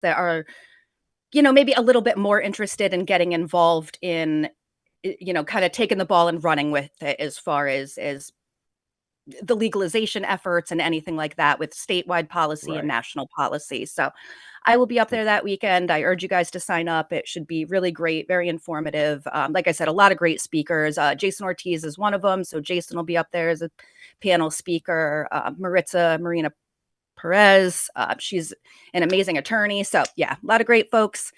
that are, maybe a little bit more interested in getting involved in, kind of taking the ball and running with it as far as the legalization efforts and anything like that with statewide policy and Right. national policy. So I will be up there that weekend. I urge you guys to sign up. It should be really great, very informative. Like I said, a lot of great speakers. Jason Ortiz is one of them. So Jason will be up there as a panel speaker. Marina Perez, she's an amazing attorney. So yeah, a lot of great folks.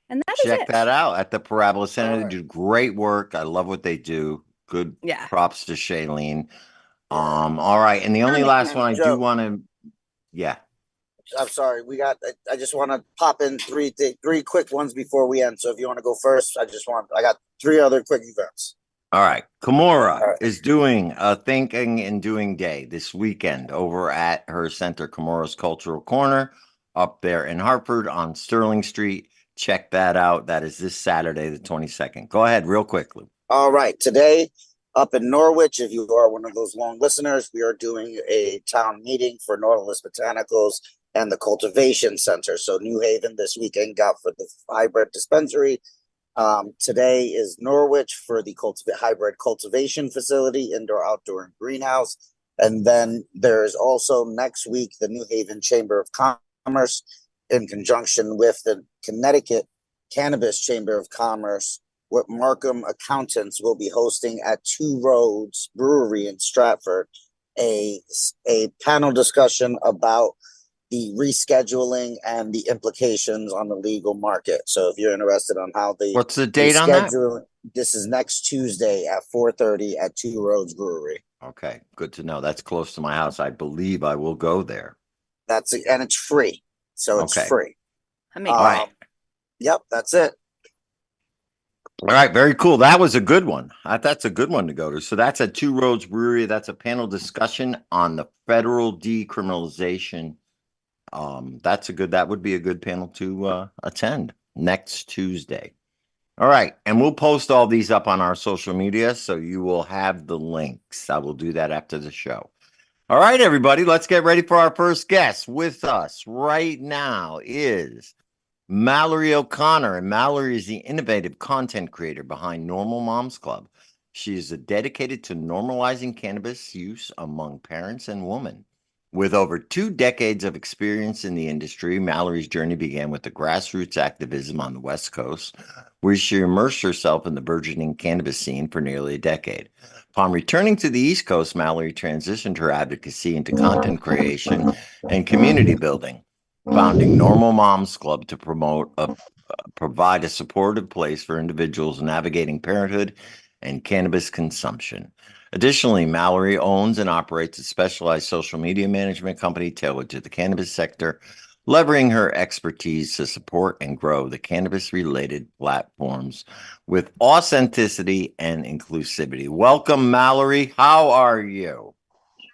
And that is Check that it. out at the Parabola Center. All They right. do great work. I love what they do. Good Yeah. props to Shailene. Yeah. All right. And the only last one I do Joe, want to, yeah. I'm sorry. I just want to pop in three quick ones before we end. So if you want to go first, I got three other quick events. All right. Kimura All right. is doing a Thinking and Doing Day this weekend over at her center, Kimura's Cultural Corner, up there in Hartford on Sterling Street. Check that out. That is this Saturday, the 22nd. Go ahead, real quickly. All right. Today, up in Norwich, if you are one of those long listeners, we are doing a town meeting for Nautilus Botanicals and the Cultivation Center. So New Haven this weekend got for the hybrid dispensary. Today is Norwich for the hybrid cultivation facility, indoor, outdoor, and greenhouse. And then there's also next week the New Haven Chamber of Commerce in conjunction with the Connecticut Cannabis Chamber of Commerce, what Markham Accountants will be hosting at Two Roads Brewery in Stratford, a panel discussion about the rescheduling and the implications on the legal market. So if you're interested on how What's the date on that? This is next Tuesday at 4:30 at Two Roads Brewery. Okay, good to know. That's close to my house. I believe I will go there. And it's free. So it's free. All right. Yep, that's it. All right, very cool. That was a good one. That's a good one to go to. So that's at Two Roads Brewery. That's a panel discussion on the federal decriminalization. That would be a good panel to attend next Tuesday. All right, and we'll post all these up on our social media, so you will have the links. I will do that after the show. All right, everybody, let's get ready for our first guest. With us right now is Mallory O'Connor, and Mallory is the innovative content creator behind Normal Moms Club. She is dedicated to normalizing cannabis use among parents and women. With over 2 decades of experience in the industry, Mallory's journey began with the grassroots activism on the West Coast, where she immersed herself in the burgeoning cannabis scene for nearly a decade. Upon returning to the East Coast, Mallory transitioned her advocacy into content creation and community building, founding Normal Moms Club to provide a supportive place for individuals navigating parenthood and cannabis consumption. Additionally, Mallory owns and operates a specialized social media management company tailored to the cannabis sector, leveraging her expertise to support and grow the cannabis-related platforms with authenticity and inclusivity. Welcome, Mallory. How are you?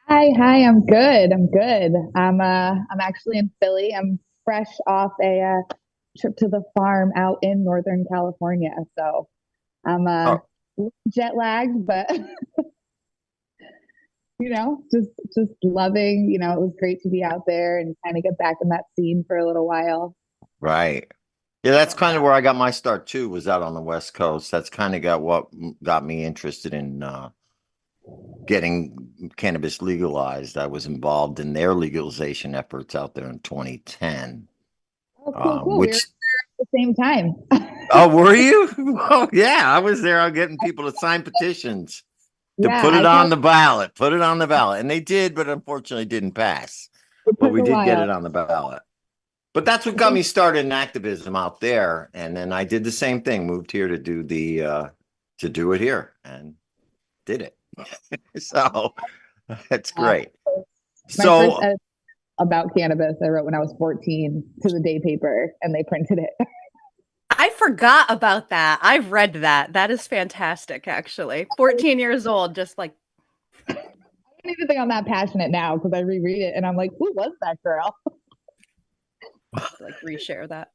Hi, I'm good. I'm actually in Philly. I'm fresh off a trip to the farm out in Northern California. So I'm jet lagged, but just loving, it was great to be out there and kind of get back in that scene for a little while. Right. Yeah, that's kind of where I got my start too, was out on the West Coast. That's kind of what got me interested in getting cannabis legalized. I was involved in their legalization efforts out there in 2010. Oh, cool. Which... We were at the same time. Oh, were you? Oh, yeah. I was there. I'm getting people to sign petitions to put it on the ballot. And they did, but unfortunately didn't pass. But we did get it on the ballot. But that's what got me started in activism out there. And then I did the same thing, moved here to do it here and did it. So that's great. My first edit about cannabis I wrote when I was 14 to the day paper, and they printed it. I forgot about that. I've read that. That is fantastic, actually. 14 years old, just like. I don't even think I'm that passionate now because I reread it and I'm like, who was that girl? Like reshare that.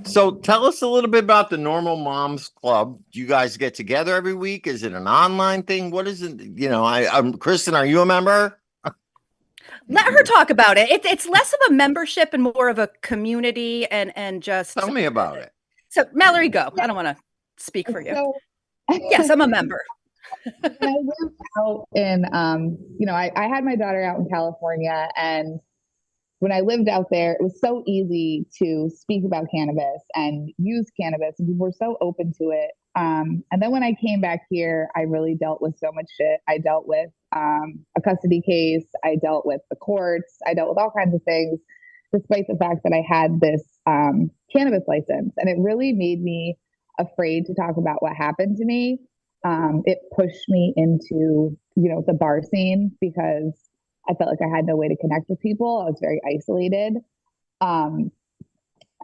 So tell us a little bit about the Normal Moms Club. Do you guys get together every week? Is it an online thing? What is it? I'm Kristen, are you a member? Let her talk about it. It's less of a membership and more of a community and just Tell me about it. so Mallory, go. I don't want to speak for you. So Yes, I'm a member. when I lived out in, I had my daughter out in California, and when I lived out there, it was so easy to speak about cannabis and use cannabis, and people were so open to it. And then when I came back here, I really dealt with so much shit. I dealt with a custody case. I dealt with the courts. I dealt with all kinds of things, despite the fact that I had this cannabis license. And it really made me afraid to talk about what happened to me. It pushed me into, the bar scene because I felt like I had no way to connect with people. I was very isolated. Um,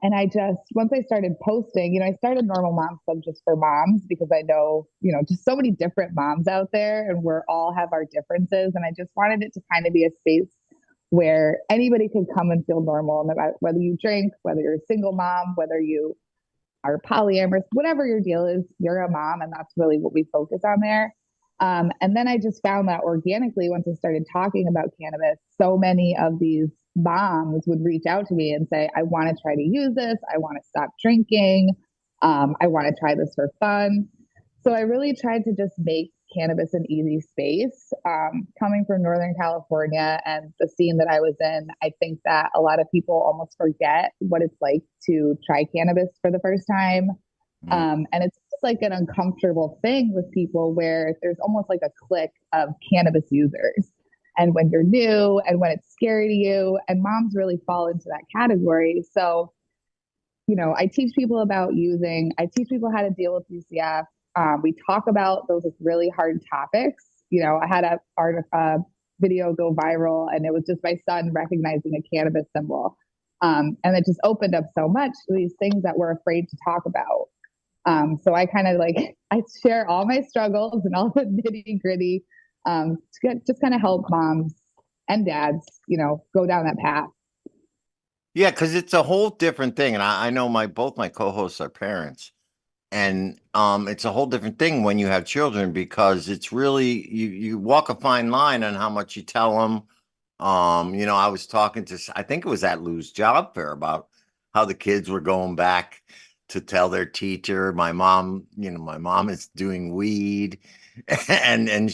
and I just, once I started posting, I started Normal Moms Club just for moms because I know, just so many different moms out there and we're all have our differences. And I just wanted it to kind of be a space where anybody could come and feel normal, no matter whether you drink, whether you're a single mom, whether you are polyamorous, whatever your deal is, you're a mom. And that's really what we focus on there. And then I just found that organically, once I started talking about cannabis, so many of these moms would reach out to me and say, I want to try to use this. I want to stop drinking. I want to try this for fun. So I really tried to just make cannabis an easy space. Coming from Northern California and the scene that I was in, I think that a lot of people almost forget what it's like to try cannabis for the first time. And it's just like an uncomfortable thing with people where there's almost like a clique of cannabis users. And when you're new and when it's scary to you, and moms really fall into that category. So, I teach people about using, I teach people how to deal with DCF. We talk about those really hard topics. I had a video go viral, and it was just my son recognizing a cannabis symbol. And it just opened up so much to these things that we're afraid to talk about. So I kind of I share all my struggles and all the nitty gritty to just kind of help moms and dads, go down that path. Yeah, because it's a whole different thing. And I know both my co-hosts are parents. And it's a whole different thing when you have children because it's really you walk a fine line on how much you tell them. I was talking to, I think it was at Lou's job fair about how the kids were going back to tell their teacher, my mom is doing weed, and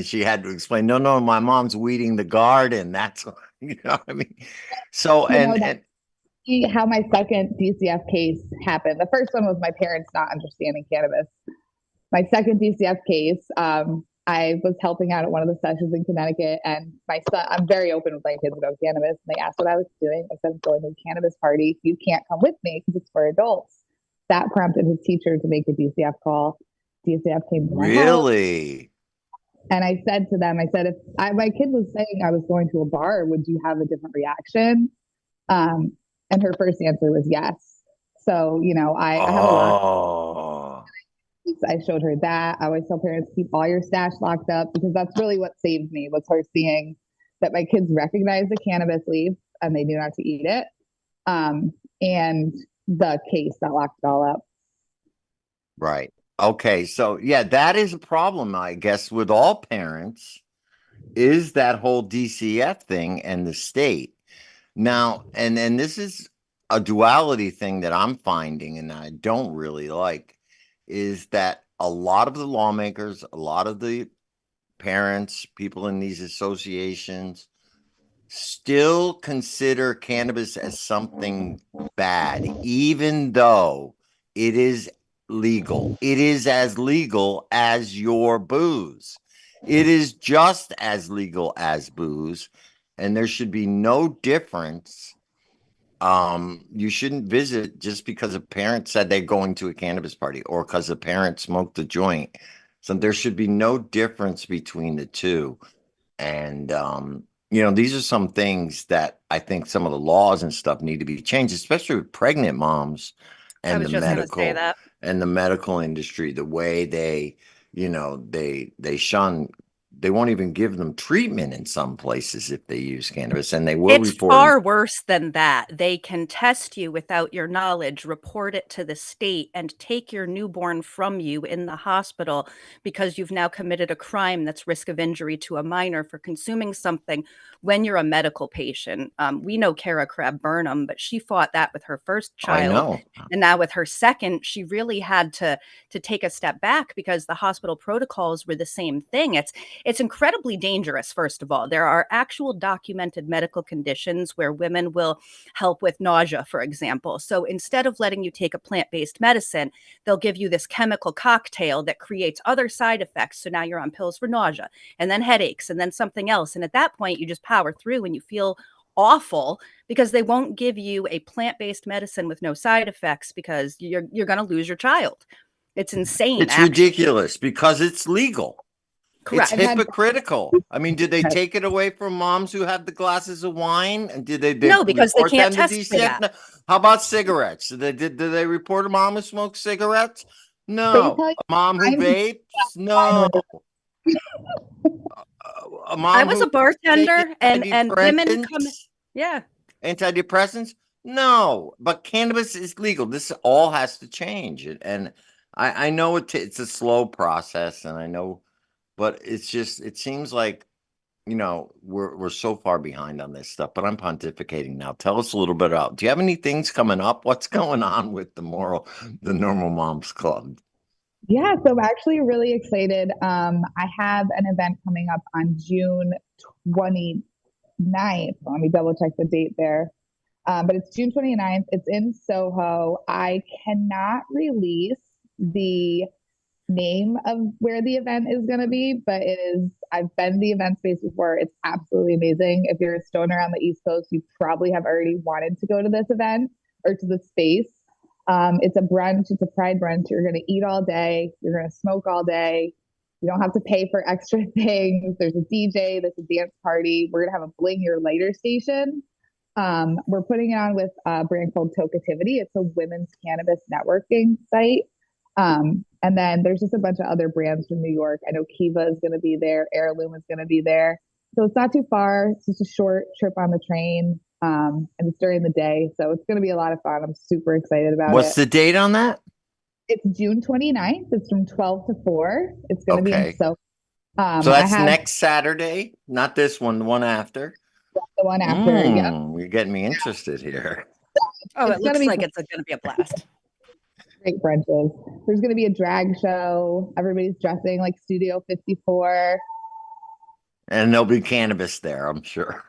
she had to explain, no, my mom's weeding the garden. That's what I mean. So and how my second DCF case happened. The first one was my parents not understanding cannabis. My second DCF case, I was helping out at one of the sessions in Connecticut, and my son, I'm very open with my kids about cannabis, and they asked what I was doing. I said, I'm going to a cannabis party. You can't come with me because it's for adults. That prompted his teacher to make a DCF call. DCF came to my house. Really? And I said to them, if my kid was saying I was going to a bar, would you have a different reaction? And her first answer was yes. So, I have a lot. I showed her that. I always tell parents, keep all your stash locked up because that's really what saved me was her seeing that my kids recognize the cannabis leaf and they knew not to eat it. And the case that locked it all up. Right. Okay. So yeah, that is a problem, I guess, with all parents is that whole DCF thing and the state. Now, and this is a duality thing that I'm finding and I don't really like is that a lot of the lawmakers, a lot of the parents, people in these associations still consider cannabis as something bad, even though it is legal. It is as legal as your booze. It is just as legal as booze, and there should be no difference. You shouldn't visit just because a parent said they're going to a cannabis party or because a parent smoked a joint. So there should be no difference between the two. And these are some things that I think some of the laws and stuff need to be changed, especially with pregnant moms I and was just going to say that. the medical industry, the way they shun they won't even give them treatment in some places if they use cannabis, and they will It's report them. far worse than that. They can test you without your knowledge, report it to the state, and take your newborn from you in the hospital because you've now committed a crime that's risk of injury to a minor for consuming something when you're a medical patient. We know Kara Crab Burnham, but she fought that with her first I child. know. And now with her second, she really had to take a step back because the hospital protocols were the same thing. It's incredibly dangerous, first of all. There are actual documented medical conditions where women will help with nausea, for example. So instead of letting you take a plant-based medicine, they'll give you this chemical cocktail that creates other side effects. So now you're on pills for nausea and then headaches and then something else. And at that point, you just power through and you feel awful because they won't give you a plant-based medicine with no side effects because you're going to lose your child. It's insane. It's ridiculous because it's legal. Correct. It's hypocritical. I mean, did they take it away from moms who have the glasses of wine? And did they no, because they can't test for DCF? that. No. How about cigarettes? Did they report a mom who smokes cigarettes? No. A mom who vapes? No. A mom I was a bartender and women come. Yeah. Antidepressants? No. But cannabis is legal. This all has to change. And I know it's a slow process, and I know. But it's just, it seems like, we're so far behind on this stuff, but I'm pontificating now. Tell us a little bit about, do you have any things coming up? What's going on with the Normal Moms Club? Yeah, so I'm actually really excited. I have an event coming up on June 29th. Let me double check the date there. But it's June 29th. It's in Soho. I cannot release the name of where the event is going to be, but I've been to the event space before. It's absolutely amazing. If you're a stoner on the East Coast, you probably have already wanted to go to this event or to the space. It's a brunch. It's a pride brunch. You're going to eat all day. You're going to smoke all day. You don't have to pay for extra things. There's a DJ. There's a dance party. We're going to have a Bling Your Lighter station. We're putting it on with a brand called Toketivity. It's a women's cannabis networking site. And then there's just a bunch of other brands from New York. I know Kiva is going to be there. Heirloom is going to be there. So it's not too far. It's just a short trip on the train. And it's during the day. So it's going to be a lot of fun. I'm super excited about it. What's the date on that? It's June 29th. It's from 12 to 4. It's going to be in Soho. So that's next Saturday, not this one, the one after. The one after, yeah. You're getting me interested here. Oh, it looks like it's going to be a blast. Great brunches. There's going to be a drag show. Everybody's dressing like Studio 54. And there'll be cannabis there, I'm sure.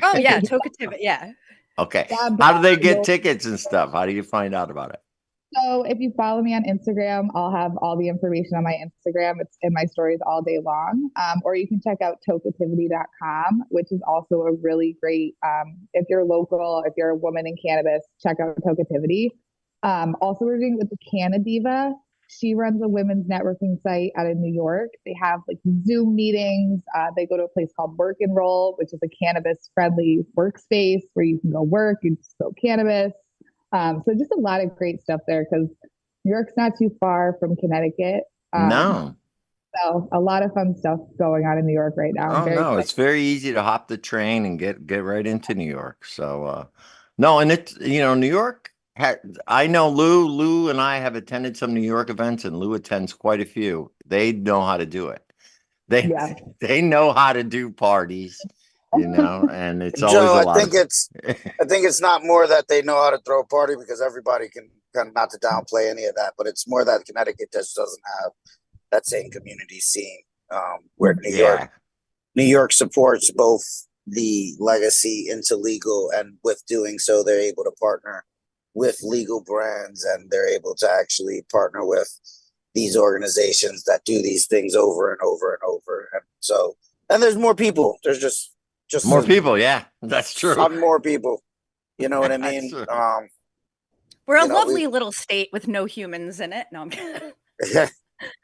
Oh, yeah. Toketivity. Yeah. Okay. How do they get tickets and stuff? How do you find out about it? So if you follow me on Instagram, I'll have all the information on my Instagram. It's in my stories all day long. Or you can check out toketivity.com, which is also a really great, if you're local, if you're a woman in cannabis, check out Toketivity. Also, we're doing it with the Canna Diva. She runs a women's networking site out in New York. They have like Zoom meetings. They go to a place called Work and Roll, which is a cannabis friendly workspace where you can go work and smoke cannabis. So just a lot of great stuff there because New York's not too far from Connecticut. No. So a lot of fun stuff going on in New York right now. It's very easy to hop the train and get right into New York. So no, and it's New York. I know Lou and I have attended some New York events, and Lou attends quite a few. They know how to do it. They know how to do parties, and it's always a lot. I think it's not more that they know how to throw a party because everybody can kind of not to downplay any of that, but it's more that Connecticut just doesn't have that same community scene where New York supports both the legacy into legal, and with doing so, they're able to partner with legal brands, and they're able to actually partner with these organizations that do these things over and over and over. And there's more people. There's just more people. Yeah, that's true. More people. You know what I mean? We're a lovely little state with no humans in it. No, I'm kidding.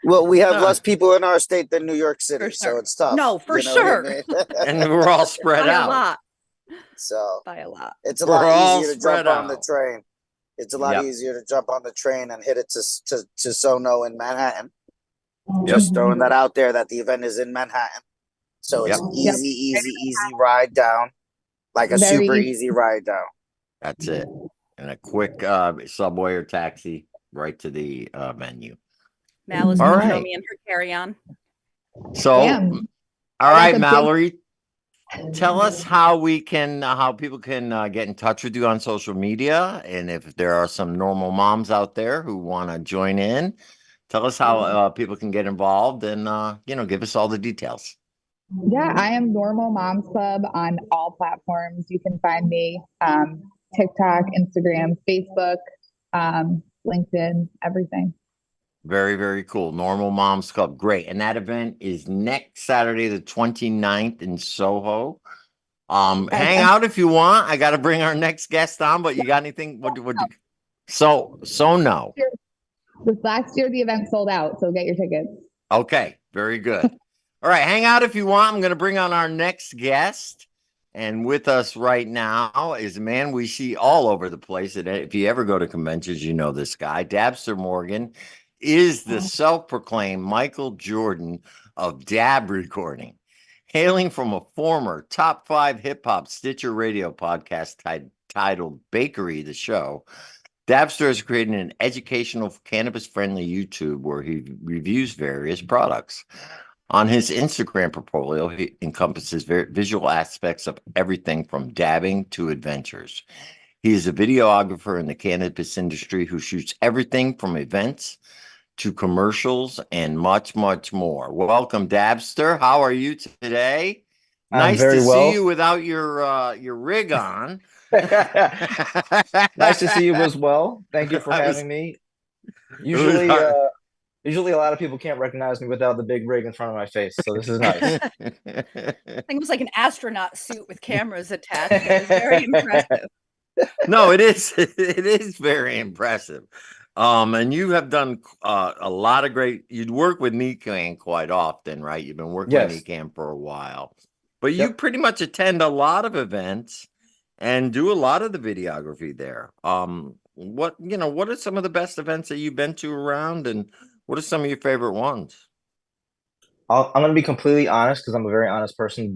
Well, we have less people in our state than New York City, so it's tough. No, for sure. I mean? And we're all spread out. A lot. So by a lot. It's a lot easier to jump on the train. It's a lot easier to jump on the train and hit it to Sono in Manhattan. Just throwing that out there that the event is in Manhattan. So it's Yep, Yep. easy ride down, like a Very super easy. easy ride down. that's it. And a quick subway or taxi right to the venue. Mal is All putting right. Romy in her carry-on. So, Damn. all I got right, the big- Mallory, tell us how how people can get in touch with you on social media, and if there are some normal moms out there who want to join in, tell us how people can get involved, and give us all the details. Yeah, I am Normal Moms Club on all platforms. You can find me TikTok, Instagram, Facebook, LinkedIn, everything. Very, very cool. Normal Moms Club. Great. And that event is next Saturday, the 29th in Soho. Hang out if you want. I got to bring our next guest on, but you got anything? So no. This last year, the event sold out, so get your tickets. Okay. Very good. All right. Hang out if you want. I'm going to bring on our next guest. And with us right now is a man we see all over the place. And if you ever go to conventions, you know this guy. Dabster Morgan is the self-proclaimed Michael Jordan of dab recording. Hailing from a former top 5 hip-hop Stitcher radio podcast titled Bakery, the Show, Dabster has created an educational cannabis-friendly YouTube where he reviews various products. On his Instagram portfolio, he encompasses visual aspects of everything from dabbing to adventures. He is a videographer in the cannabis industry who shoots everything from events to commercials and much, much more. Welcome, Dabster. How are you today? I'm Nice very to well. see you without your rig on. Nice to see you as well. Thank you for having me. Usually, usually a lot of people can't recognize me without the big rig in front of my face, so this is nice. I think it was like an astronaut suit with cameras attached. It was very impressive. No, it is. It is very impressive. And you have done a lot of great. You'd work with Nikan quite often, right? You've been working with Yes. Nikan for a while, but you Yep. pretty much attend a lot of events and do a lot of the videography there. What are some of the best events that you've been to around, and what are some of your favorite ones? I'm going to be completely honest because I'm a very honest person.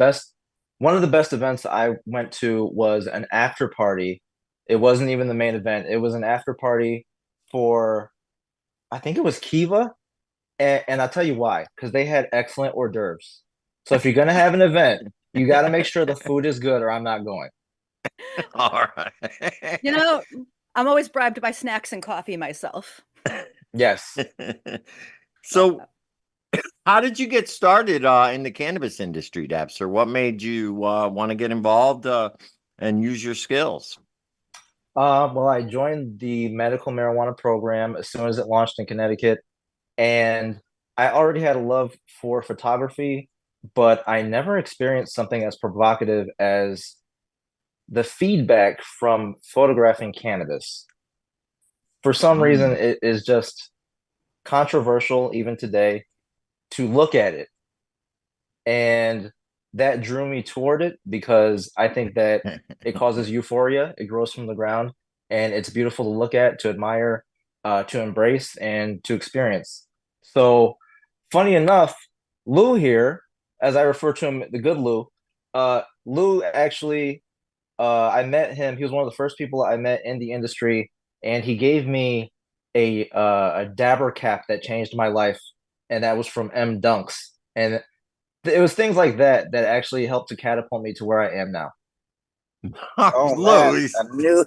One of the best events I went to was an after party. It wasn't even the main event. It was an after party for, I think it was Kiva. And I'll tell you why, because they had excellent hors d'oeuvres. So if you're going to have an event, you got to make sure the food is good or I'm not going. All right. You know, I'm always bribed by snacks and coffee myself. Yes. So, how did you get started in the cannabis industry, Dabster? What made you want to get involved and use your skills? Well, I joined the medical marijuana program as soon as it launched in Connecticut, and I already had a love for photography, but I never experienced something as provocative as the feedback from photographing cannabis. For some reason, it is just controversial even today to look at it. And that drew me toward it because I think that it causes euphoria. It grows from the ground, and it's beautiful to look at, to admire, to embrace, and to experience. So, funny enough, Lou here, as I refer to him, the good Lou, Lou actually, I met him. He was one of the first people I met in the industry, and he gave me a dabber cap that changed my life, and that was from M Dunks. And it was things like that that actually helped to catapult me to where I am now. Oh man, Louis. I knew.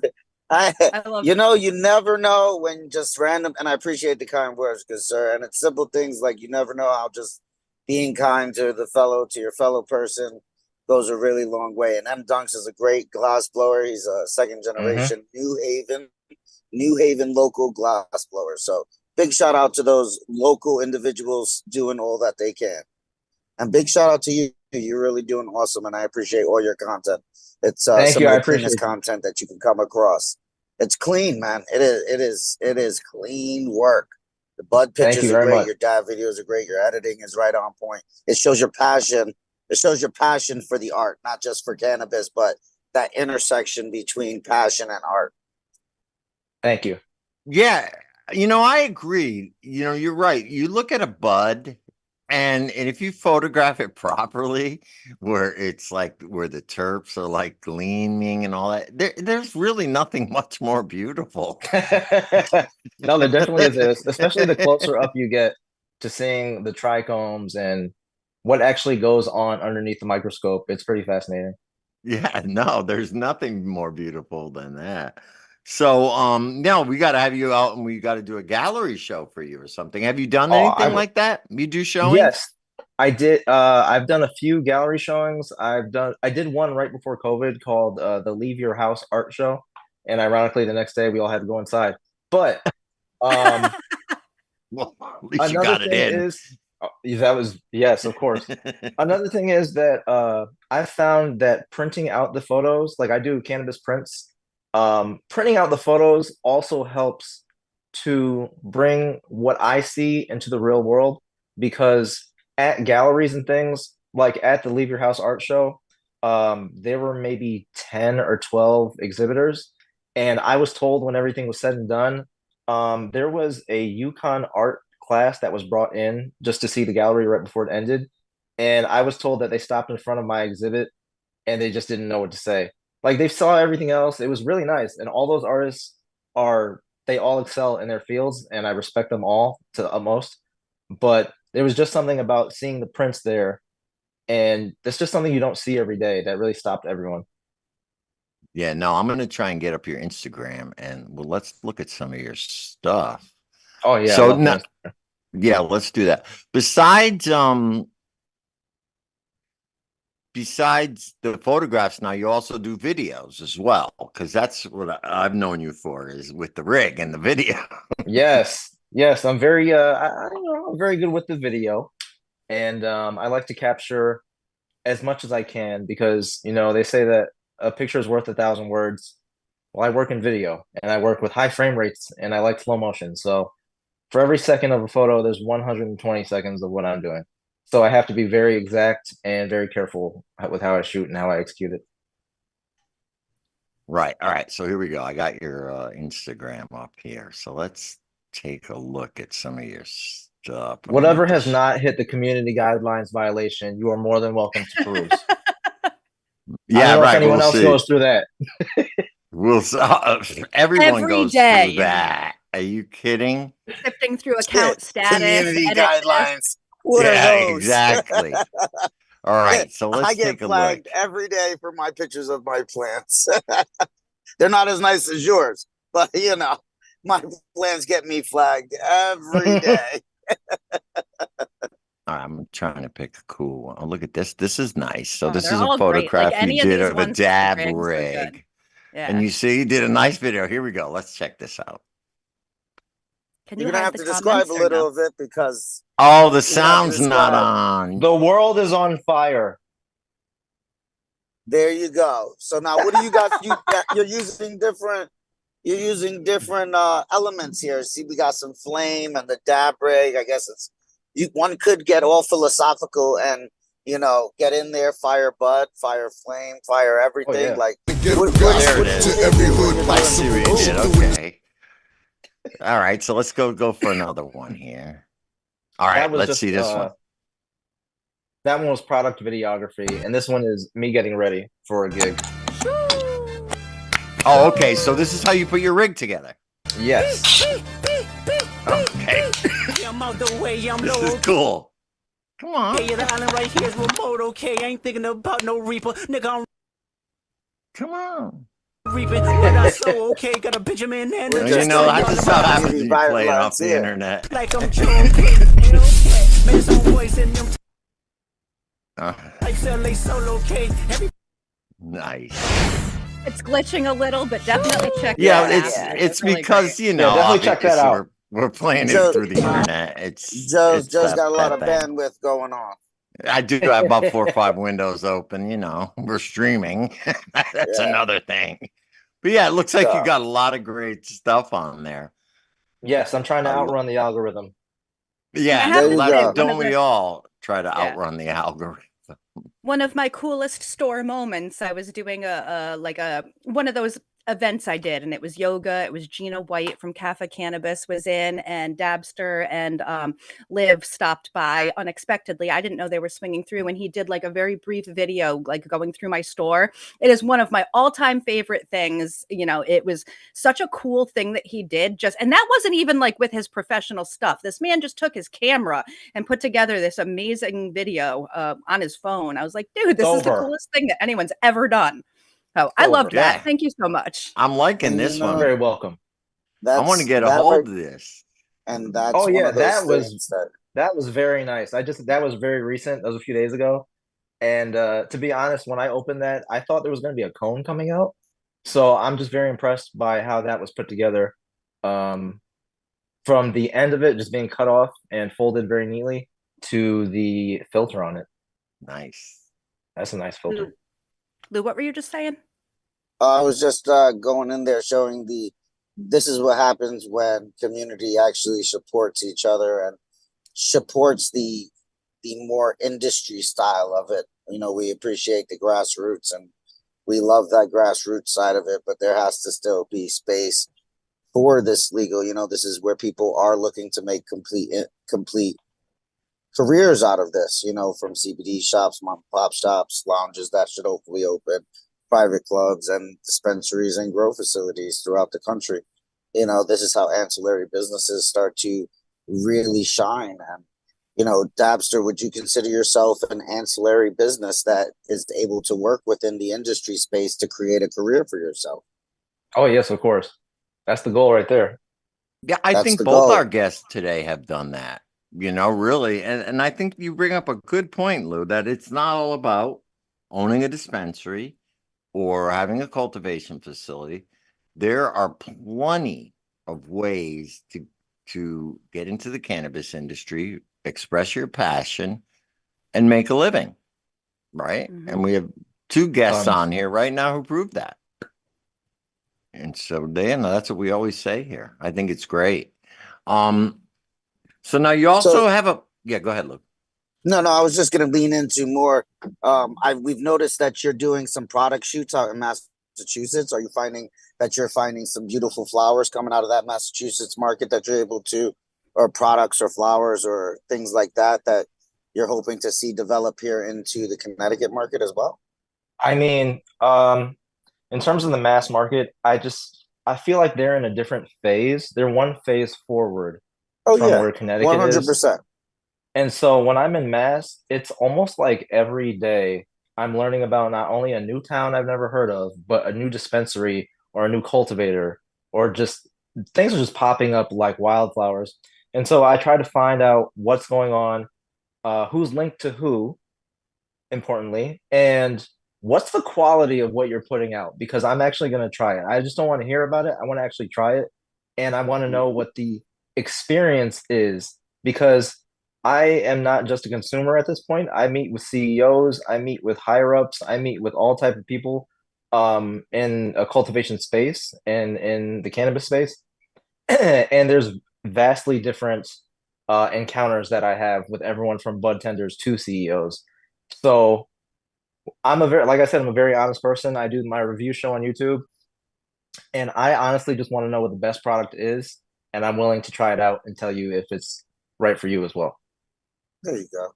I, I love you never know when just random, and I appreciate the kind words, good sir. And it's simple things like you never know how just being kind to your fellow person goes a really long way. And M Dunks is a great glass blower. He's a second Mm-hmm. generation New Haven local glass blower. So big shout out to those local individuals doing all that they can. And big shout out to you. You're really doing awesome, and I appreciate all your content. It's Thank some you. of I the cleanest appreciate you. content that you can come across. It's clean, man. It is clean work. The bud Thank you pictures are very great. much. Your dad videos are great. Your editing is right on point. It shows your passion. It shows your passion for the art, not just for cannabis, but that intersection between passion and art. Thank you. Yeah, I agree. You're right. You look at a bud And if you photograph it properly, where it's like where the terps are like gleaming and all that, there's really nothing much more beautiful. No, there definitely is, especially the closer up you get to seeing the trichomes and what actually goes on underneath the microscope. It's pretty fascinating. Yeah, no, there's nothing more beautiful than that. So, no, we got to have you out and we got to do a gallery show for you or something. Have you done Oh, anything like that? You do showings? yes, I did. I've done a few gallery showings. I did one right before COVID called the Leave Your House Art Show. And ironically, the next day we all had to go inside. But um, Well, at least you another got it thing in. is that was, yes, of course. Another thing is that I found that printing out the photos, like I do cannabis prints, printing out the photos also helps to bring what I see into the real world because at galleries and things, like at the Leave Your House art show, there were maybe 10 or 12 exhibitors. And I was told when everything was said and done, there was a Yukon art class that was brought in just to see the gallery right before it ended. And I was told that they stopped in front of my exhibit and they just didn't know what to say. Like they saw everything else. It was really nice. And all those artists they all excel in their fields and I respect them all to the utmost. But there was just something about seeing the prints there. And that's just something you don't see every day that really stopped everyone. Yeah, no, I'm gonna try and get up your Instagram and well, let's look at some of your stuff. Oh yeah, I So love no, the yeah, let's do that. Besides the photographs, now you also do videos as well, because that's what I've known you for is with the rig and the video. Yes, yes, I'm very I'm very good with the video, and I like to capture as much as I can because they say that a picture is worth 1,000 words. Well, I work in video and I work with high frame rates and I like slow motion. So for every second of a photo, there's 120 seconds of what I'm doing. So I have to be very exact and very careful with how I shoot and how I execute it. Right. All right. So here we go. I got your Instagram up here. So let's take a look at some of your stuff. I'm gonna Whatever have to has not hit the community guidelines violation, you are more than welcome to peruse. I don't yeah, know if right. We'll anyone else see. goes through that. Everyone Every goes day, through that. Are you kidding? sifting through Shit, account status, community edit guidelines. What are Yeah, those? exactly. All right. So I let's get take a look. flagged every day for my pictures of my plants. They're not as nice as yours, but my plants get me flagged every day. All right, I'm trying to pick a cool one. Oh, look at this. This is nice. So Oh, this they're is a all great. Like photograph you any of did these of a ones with the dab rigs are good. rig. And Yeah. you see, you did a nice video. Here we go. Let's check this out. Can You're you gonna hide have the to describe comments a or little no? of it because Oh, the you're gonna have to sound's not describe. on. The world is on fire. There you go. So now, what do you got? You're using different. You're using different elements here. See, we got some flame and the dab rig. I guess one could get all philosophical and get in there, fire bud, fire flame, fire Oh everything. yeah. Like There it is. I see what you did. Okay. All right. So let's go for another one here. All That right. was Let's see just this one. that one was product videography, and this one is me getting ready for a gig. Oh, okay. So this is how you put your rig together. Yes. Okay. I'm out the way, I'm This low. is cool. Come on. Okay, the island right here is remote, okay? I ain't thinking about no reaper. Nigga, I'm Come on. reaping what I sow, okay? Got a Benjamin and We're a You just know, doing that's just the how happens community when you play it guidelines off the here. internet. like I'm Joe Hellcat. Made some voice in them like LA solo, okay? Nice. It's glitching a little, but definitely check Yeah, it out it's after. it's really because great. you know, definitely check that obviously out. we're playing it Joe, through the internet. It's Joe's that, got a lot that of thing. bandwidth going on. I do have about 4 or 5 windows open, we're streaming. That's Yeah. another thing. But yeah, it looks like you So got a lot of great stuff on there. Yes, I'm trying to I lo- outrun the algorithm. I Yeah, have there to you say, go. don't we all try to yeah, outrun the algorithm? one of my coolest store moments. I was doing a like one of those events I did, and it was yoga. It was Gina White from Cafe Cannabis was in, and Dabster and Liv stopped by unexpectedly. I didn't know they were swinging through, and he did like a very brief video, like going through my store. It is one of my all-time favorite things. You know, it was such a cool thing that he did. Just and that wasn't even like with his professional stuff. This man just took his camera and put together this amazing video on his phone. I was like, dude, this is the coolest thing that anyone's ever done. Oh, I loved that. Yeah. Thank you so much. I'm liking And, this you know, one. Very welcome. I want to get a hold of this. And that's Oh one yeah, of those that was things that that was very nice. That was very recent. That was a few days ago. And to be honest, when I opened that, I thought there was going to be a cone coming out. So I'm just very impressed by how that was put together. From the end of it just being cut off and folded very neatly to the filter on it. Nice. That's a nice filter. Lou, what were you just saying? I was just going in there showing this is what happens when community actually supports each other and supports the more industry style of it. You know, we appreciate the grassroots and we love that grassroots side of it, but there has to still be space for this legal. You know, this is where people are looking to make complete careers out of this, you know, from CBD shops, mom and pop shops, lounges that should hopefully open, private clubs and dispensaries and grow facilities throughout the country. You know, this is how ancillary businesses start to really shine. And, you know, Dabster, would you consider yourself an ancillary business that is able to work within the industry space to create a career for yourself? Oh yes, of course. That's the goal right there. Yeah, I That's think the both goal. our guests today have done that, you know, really. And I think you bring up a good point, Lou, that it's not all about owning a dispensary or having a cultivation facility. There are plenty of ways to get into the cannabis industry, express your passion, and make a living, right? And we have two guests on here right now who prove that. And so, Dan, that's what we always say here. I think it's great. So now you also have a go ahead, Luke. No, I was just going to lean into more. We've noticed that you're doing some product shoots out in Massachusetts. Are you finding that you're finding some beautiful flowers coming out of that Massachusetts market that you're able to, or products or flowers or things like that you're hoping to see develop here into the Connecticut market as well? I mean, in terms of the mass market, I feel like they're in a different phase. They're one phase forward from where Connecticut 100%. is. And so when I'm in Mass, it's almost like every day I'm learning about not only a new town I've never heard of, but a new dispensary or a new cultivator, or just things are just popping up like wildflowers. And so I try to find out what's going on, who's linked to who, importantly, and what's the quality of what you're putting out, because I'm actually going to try it. I just don't want to hear about it. I want to actually try it. And I want to know what the experience is, because I am not just a consumer at this point. I meet with CEOs, I meet with higher ups, I meet with all type of people in a cultivation space and in the cannabis space. And there's vastly different encounters that I have with everyone from bud tenders to CEOs. So like I said, I'm a very honest person. I do my review show on YouTube, and I honestly just want to know what the best product is, and I'm willing to try it out and tell you if it's right for you as well. There you go.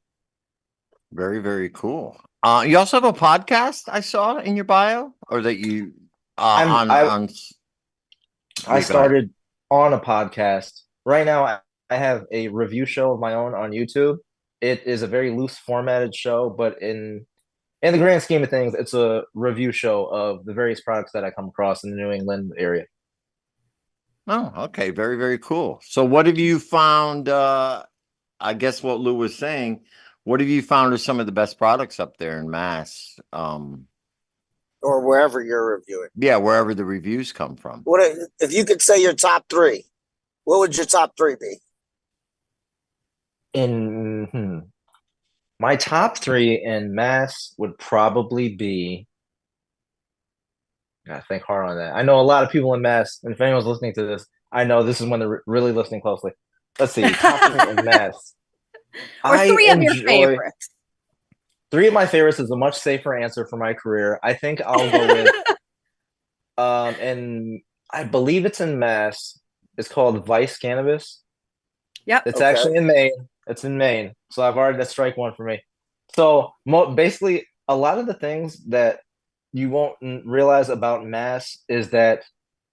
Very, very cool. You also have a podcast I saw in your bio, or that you I started on a podcast. Right now, I have a review show of my own on YouTube. It is a very loose formatted show, but in the grand scheme of things, it's a review show of the various products that I come across in the New England area. Oh, okay. Very, very cool. So what have you found? I guess what Lou was saying, what have you found are some of the best products up there in Mass? Or wherever you're reviewing. Yeah, wherever the reviews come from. What if you could say your top three? What would your top three be? My top three in Mass would probably be. I think hard on that. I know a lot of people in Mass, and if anyone's listening to this, I know this is when they're really listening closely. Let's see, top three in Mass. Or three of your favorites. Three of my favorites is a much safer answer for my career. I think I'll go with And I believe it's in Mass. It's called Vice Cannabis. Yep. It's Okay. actually in Maine. It's in Maine. So I've already that's strike one for me. So basically, a lot of the things that you won't realize about Mass is that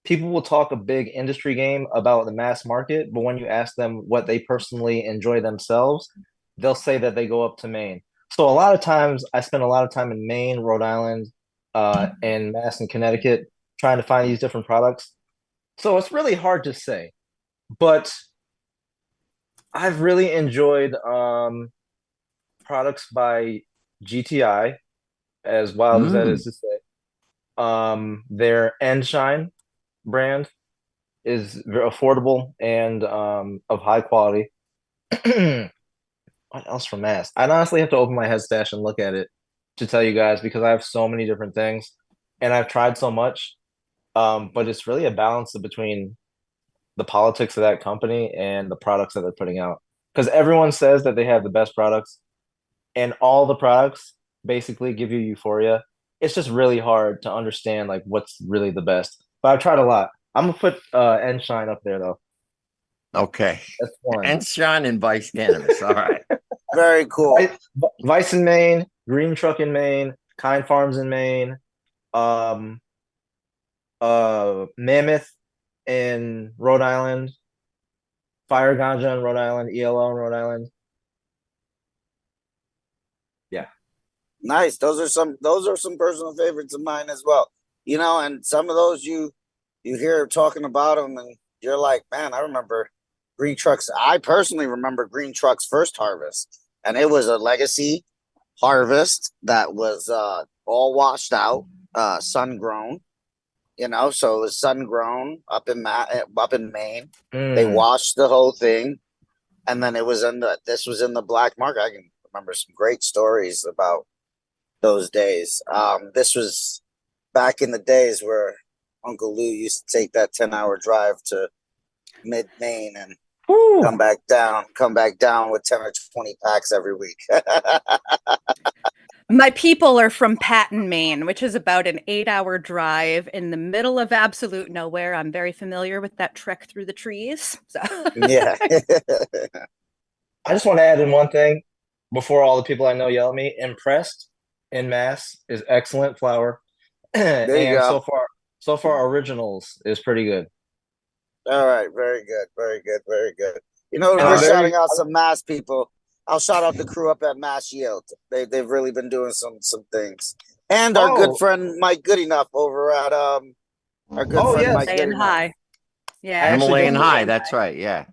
people will talk a big industry game about the mass market, but when you ask them what they personally enjoy themselves, they'll say that they go up to Maine. So a lot of times I spend a lot of time in Maine, Rhode Island, and Mass and Connecticut trying to find these different products. So it's really hard to say, but I've really enjoyed products by GTI, as wild as that is Mm. to say. Their End Shine brand is very affordable and of high quality. What else from Mass? I'd honestly have to open my head stash and look at it to tell you guys because I have so many different things and I've tried so much. But it's really a balance between the politics of that company and the products that they're putting out. Because everyone says that they have the best products, and all the products basically give you euphoria. It's just really hard to understand like what's really the best. But I've tried a lot. I'm gonna put N Shine up there though. Okay. That's one. And Sean and Vice Cannabis. All right. Very cool. Vice in Maine, Green Truck in Maine, Kind Farms in Maine, um, Mammoth in Rhode Island, Fire Ganja in Rhode Island, ELO in Rhode Island. Yeah. Nice. Those are some personal favorites of mine as well. You know, and some of those you hear talking about them and you're like, man, I remember Green Truck's I personally remember Green Truck's first harvest. And it was a legacy harvest that was all washed out, sun grown, you know, so it was sun grown up in Maine. They Mm. washed the whole thing and then this was in the black market. I can remember some great stories about those days. This was back in the days where Uncle Lou used to take that 10-hour drive to mid Maine and Whew. come back down with 10 or 20 packs every week. My people are from Patton, Maine, which is about an 8-hour drive in the middle of absolute nowhere. I'm very familiar with that trek through the trees. So Yeah. I just want to add in one thing before all the people I know yell at me. Impressed in Mass is excellent flour, There you and go. so far Originals is pretty good. All right. Very good. Very good. Very good. You know, And we're I'm very shouting out some Mass people. I'll shout out the crew up at Mass Yield. They've really been doing some things. And our good oh friend Mike Goodenough over at our good oh friend yes, Mike saying Goodenough. hi. I Yeah. actually Himalayan just High. That's right. Yeah.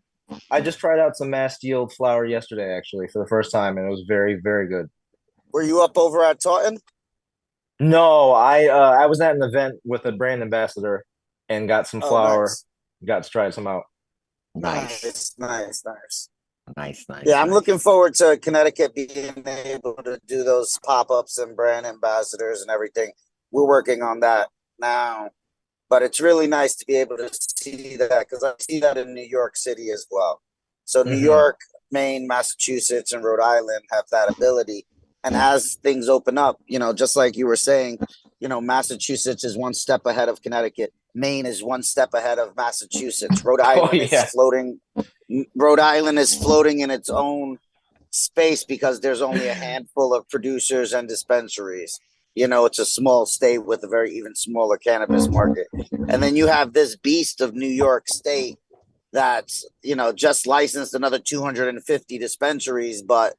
I just tried out some Mass Yield flour yesterday actually for the first time, and it was very good. Were you up over at Taunton? No, I was at an event with a brand ambassador and got some Oh, flour, nice. got to try some out. Nice. Nice. Nice. Yeah, I'm Nice. looking forward to Connecticut being able to do those pop-ups and brand ambassadors and everything. We're working on that now, but it's really nice to be able to see that because I see that in New York City as well. So New Hmm. York, Maine, Massachusetts, and Rhode Island have that ability. And as things open up, you know, just like you were saying, you know, Massachusetts is one step ahead of Connecticut. Maine is one step ahead of Massachusetts. Oh yeah. Rhode Island is floating in its own space because there's only a handful of producers and dispensaries. You know, it's a small state with a very even smaller cannabis market. And then you have this beast of New York State that's, you know, just licensed another 250 dispensaries, but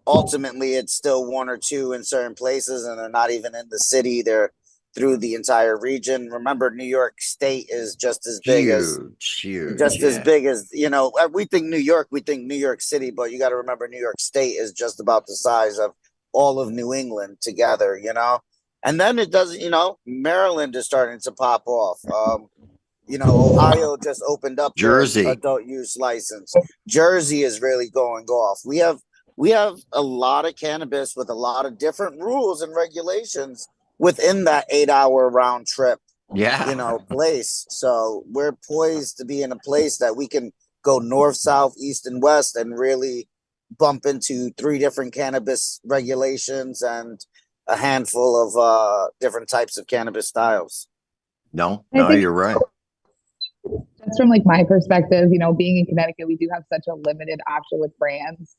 ultimately it's still one or two in certain places and they're not even in the city. They're through the entire region. Remember, New York State is Huge. as Yeah. big as, you know, we think New York City, but you got to remember New York State is just about the size of all of New England together, you know. And then it doesn't, you know, Maryland is starting to pop off. You know, Ohio just opened up their Jersey. adult use license. Jersey is really going off. We have a lot of cannabis with a lot of different rules and regulations within that 8-hour round trip, Yeah. you know, place. So we're poised to be in a place that we can go north, south, east, and west and really bump into 3 different cannabis regulations and a handful of different types of cannabis styles. No, I no, think you're right. just from like my perspective, you know, being in Connecticut, we do have such a limited option with brands.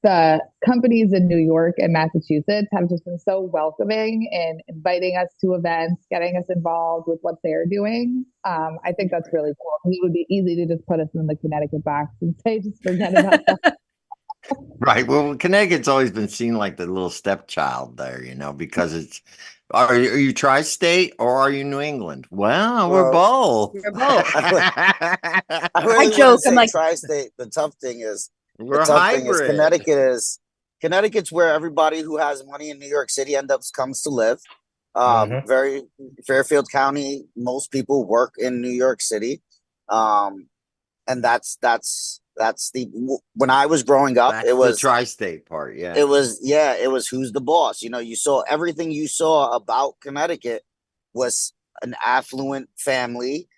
The companies in New York and Massachusetts have just been so welcoming in inviting us to events, getting us involved with what they're doing. I think that's really cool. It would be easy to just put us in the Connecticut box and say, just forget about that. Right. Well, Connecticut's always been seen like the little stepchild there, you know, because it's are you tri-state or are you New England? Well, we're Well, both. We're both. I I really joke. wouldn't I'm say like, tri-state. The We're a tough thing is hybrid. Connecticut's where everybody who has money in New York City comes to live. Mhm. Very Fairfield County, most people work in New York City. Um, and that's the when I was growing up, That's the tri-state part. Yeah. it was who's the boss. You know, you saw everything you saw about Connecticut was an affluent family,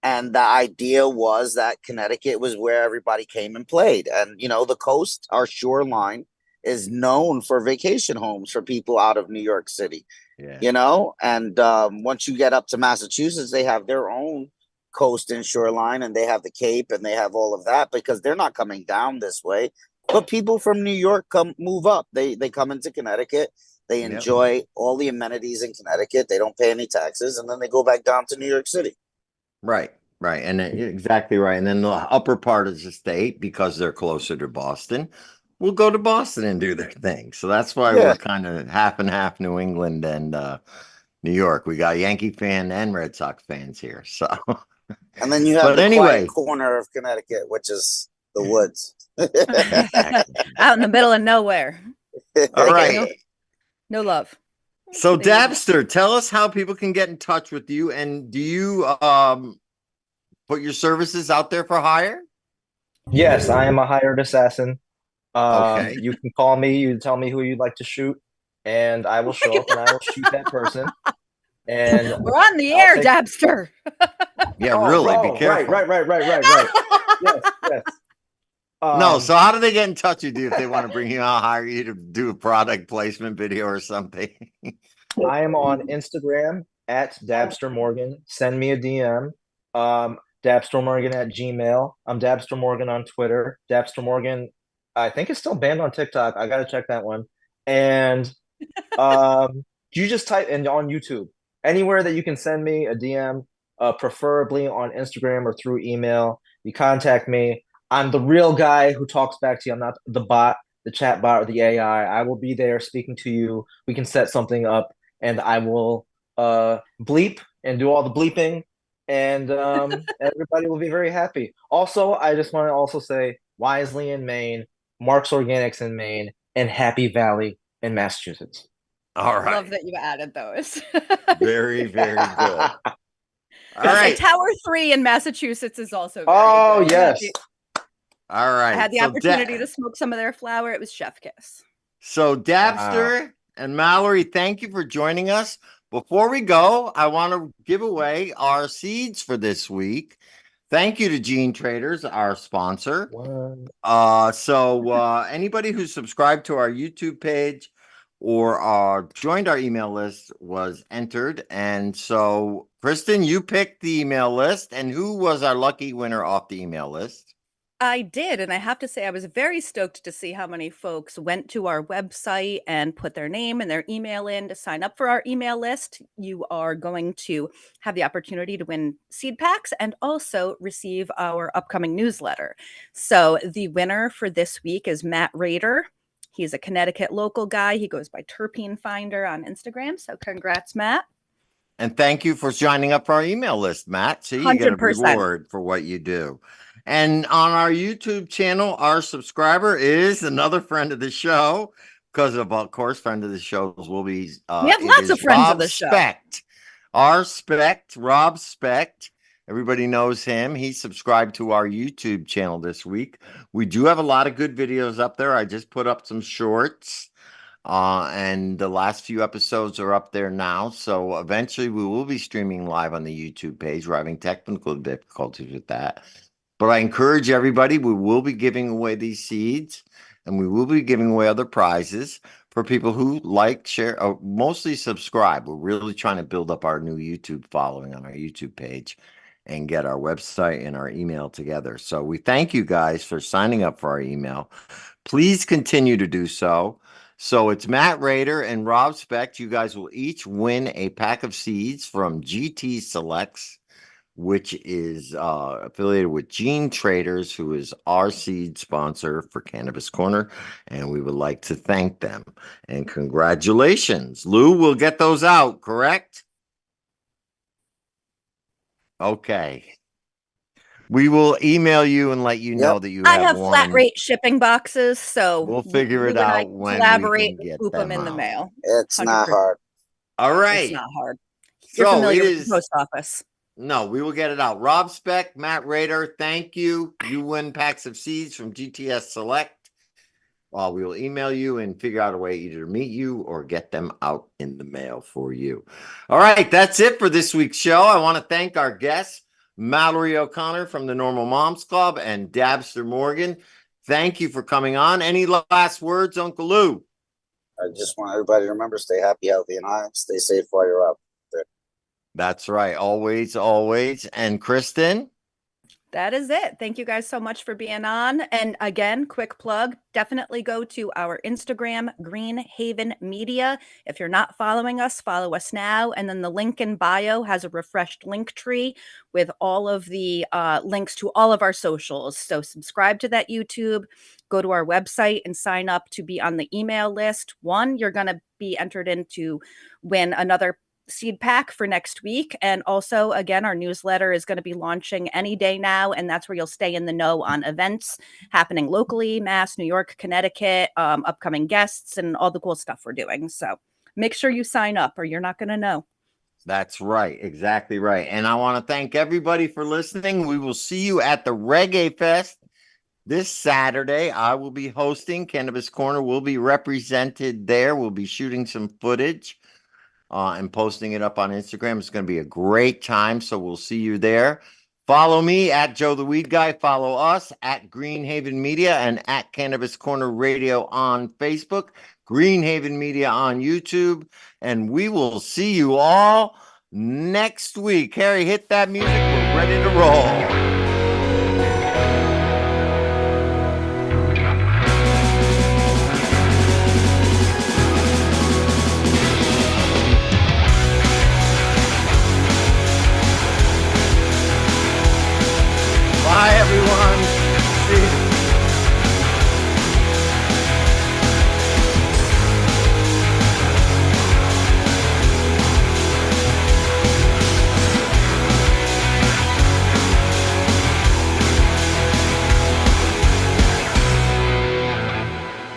and the idea was that Connecticut was where everybody came and played. And you know, the coast, our shoreline, is known for vacation homes for people out of New York City. Yeah. You know, and once you get up to Massachusetts, they have their own coast and shoreline, and they have the Cape, and they have all of that because they're not coming down this way. But people from New York come move up. They come into Connecticut. They Yep. enjoy all the amenities in Connecticut. They don't pay any taxes, and then they go back down to New York City. Right. Right. And exactly right. And then the upper part of the state, because they're closer to Boston, will go to Boston and do their thing. So that's why we're Yeah, kind of half and half New England and New York. We got Yankee fan and Red Sox fans here. So, and then you have but the quiet anyway, corner of Connecticut, which is the woods. exactly. out in the middle of nowhere. All They get right. no love. So They need more. Dabster, tell us how people can get in touch with you, and do you put your services out there for hire? Yes, I am a hired assassin. Okay. You can call me, you tell me who you'd like to shoot, and I will show up and I will shoot that person. And We're on the I'll air, take. Dabster. Yeah, Oh, really, be oh, right, careful. right. Yes, yes. No, Um, so how do they get in touch with you if they want to bring you out, hire you to do a product placement video or something? I am on Instagram at Dabster Morgan. Send me a DM. Dabster Morgan at Gmail. I'm Dabster Morgan on Twitter. Dabster Morgan, I think it's still banned on TikTok. I gotta check that one. And you just type in on YouTube anywhere that you can send me a DM, preferably on Instagram or through email. You contact me. I'm the real guy who talks back to you. I'm not the bot, the chat bot, or the AI. I will be there speaking to you. We can set something up, and I will bleep and do all the bleeping, and everybody will be very happy. Also, I just want to also say Wisely in Maine, Mark's Organics in Maine, and Happy Valley in Massachusetts. All right. Love that you added those. Very, very good. All Yes, and right. Tower 3 in Massachusetts is also very Oh, good. yes. All I right. had the So opportunity to smoke some of their flower. It was chef kiss. So Wow. Dabster and Mallory, thank you for joining us. Before we go, I want to give away our seeds for this week. Thank you to Gene Traders, our sponsor. Anybody who subscribed to our YouTube page or joined our email list was entered. And so, Kristen, you picked the email list. And who was our lucky winner off the email list? I did, and I have to say I was very stoked to see how many folks went to our website and put their name and their email in to sign up for our email list. You are going to have the opportunity to win seed packs and also receive our upcoming newsletter. So the winner for this week is Matt Rader. He's a Connecticut local guy. He goes by Terpene Finder on Instagram. So congrats, Matt. And thank you for signing up for our email list, Matt. So you get a 100%. reward for what you do. And on our YouTube channel, our subscriber is another friend of the show, because of course, friend of the shows will be We have lots of friends of the show. Specht. Our Specht, Rob Specht. Everybody knows him. He subscribed to our YouTube channel this week. We do have a lot of good videos up there. I just put up some shorts. And the last few episodes are up there now. So eventually we will be streaming live on the YouTube page. We're having technical difficulties with that. But I encourage everybody, we will be giving away these seeds and we will be giving away other prizes. for people who like, share, mostly subscribe. We're really trying to build up our new YouTube following on our YouTube page and get our website and our email together. So we thank you guys for signing up for our email. Please continue to do so. So it's Matt Rader and Rob Specht. You guys will each win a pack of seeds from GT Selects, which is affiliated with Gene Traders, who is our seed sponsor for Cannabis Corner. And we would like to thank them. And congratulations. Lou, we'll get those out, correct? Okay. We will email you and let you know that you I have have flat won. rate shipping boxes, so We'll figure Lou it and I out when we collaborate can and get swoop them them in the out. mail. It's not 100%. hard. All It's right. not hard. You're So familiar it with the is. post office. No, we will get it out. Rob Specht, Matt Rader, thank you. You win packs of seeds from GTS Select. We will email you and figure out a way either to meet you or get them out in the mail for you. All right, that's it for this week's show. I want to thank our guests, Mallory O'Connor from the Normal Moms Club and Dabster Morgan. Thank you for coming on. Any last words, Uncle Lou? I just want everybody to remember, stay happy, healthy, and high. Stay safe while you're out there. That's right. Always, always. And Kristen? That is it. Thank you guys so much for being on. And again, quick plug, definitely go to our Instagram, Green Haven Media. If you're not following us, follow us now. And then the link in bio has a refreshed link tree with all of the links to all of our socials. So subscribe to that YouTube, go to our website and sign up to be on the email list. One, you're going to be entered in to win another seed pack for next week. And also, again, our newsletter is going to be launching any day now. And that's where you'll stay in the know on events happening locally, Mass, New York, Connecticut, upcoming guests, and all the cool stuff we're doing. So make sure you sign up or you're not going to know. That's right. Exactly right. And I want to thank everybody for listening. We will see you at the Reggae Fest this Saturday. I will be hosting. Cannabis Corner will be represented there. We'll be shooting some footage and posting it up on Instagram. It's going to be a great time. So we'll see you there. Follow me at Joe the Weed Guy. Follow us at Green Haven Media and at Cannabis Corner Radio on Facebook, Green Haven Media on YouTube. And we will see you all next week. Harry, hit that music. We're ready to roll.